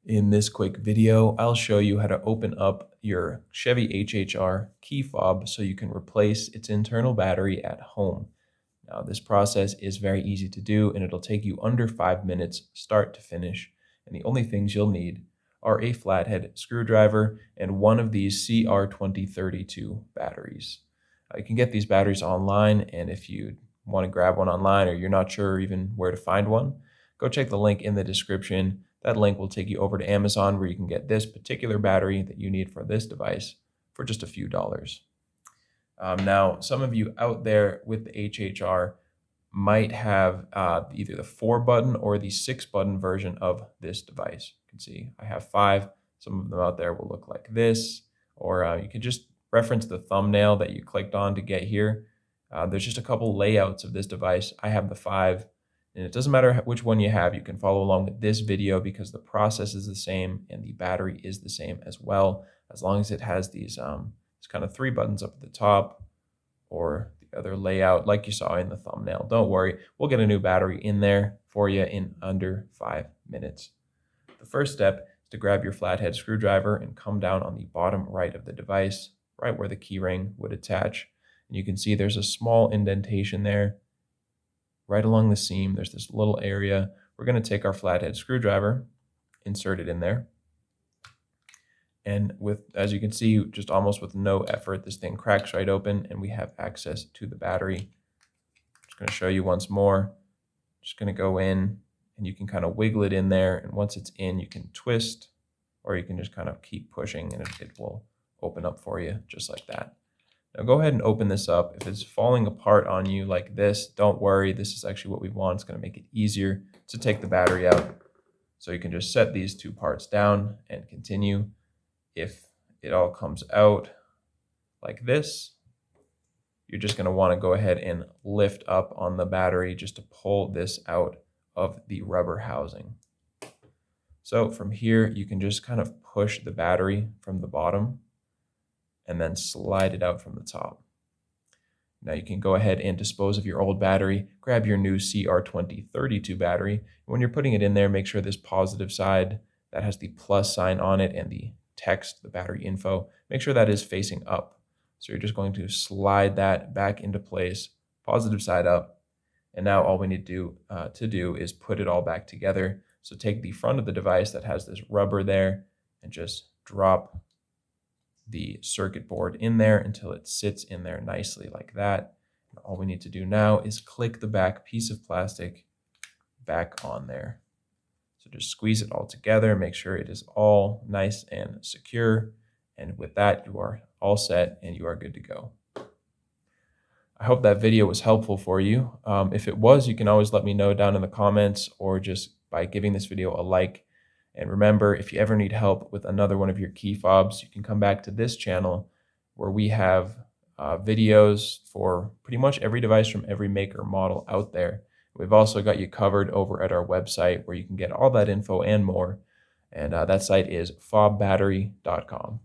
In this quick video, I'll show you how to open up your Chevy HHR key fob so you can replace its internal battery at home. Now, this process is very easy to do and it'll take you under 5 minutes start to finish. And the only things you'll need are a flathead screwdriver and one of these CR2032 batteries. You can get these batteries online, and if you want to grab one online or you're not sure even where to find one, go check the link in the description. That link will take you over to Amazon where you can get this particular battery that you need for this device for just a few dollars. Now, some of you out there with the HHR might have either the 4-button or the 6-button version of this device. You can see I have 5. Some of them out there will look like this, or you can just reference the thumbnail that you clicked on to get here. There's just a couple layouts of this device. I have the 5. And it doesn't matter which one you have, you can follow along with this video because the process is the same and the battery is the same as well, as long as it has these kind of 3 buttons up at the top or the other layout like you saw in the thumbnail. Don't worry, we'll get a new battery in there for you in under 5 minutes. The first step is to grab your flathead screwdriver and come down on the bottom right of the device, right where the key ring would attach. And you can see there's a small indentation there. Right along the seam, there's this little area. We're going to take our flathead screwdriver, insert it in there. And as you can see, just almost with no effort, this thing cracks right open and we have access to the battery. I'm just going to show you once more. Just going to go in and you can kind of wiggle it in there. And once it's in, you can twist, or you can just kind of keep pushing and it will open up for you just like that. Now go ahead and open this up. If it's falling apart on you like this, don't worry. This is actually what we want. It's going to make it easier to take the battery out. So you can just set these 2 parts down and continue. If it all comes out like this, you're just going to want to go ahead and lift up on the battery just to pull this out of the rubber housing. So from here, you can just kind of push the battery from the bottom and then slide it out from the top. Now you can go ahead and dispose of your old battery, grab your new CR2032 battery. When you're putting it in there, make sure this positive side that has the plus sign on it and the text, the battery info, make sure that is facing up. So you're just going to slide that back into place, positive side up. And now all we need to do is put it all back together. So take the front of the device that has this rubber there and just drop the circuit board in there until it sits in there nicely like that. And all we need to do now is click the back piece of plastic back on there. So just squeeze it all together, make sure it is all nice and secure. And with that, you are all set and you are good to go. I hope that video was helpful for you. If it was, you can always let me know down in the comments or just by giving this video a like. And remember, if you ever need help with another one of your key fobs, you can come back to this channel where we have videos for pretty much every device from every maker model out there. We've also got you covered over at our website where you can get all that info and more. And that site is fobbattery.com.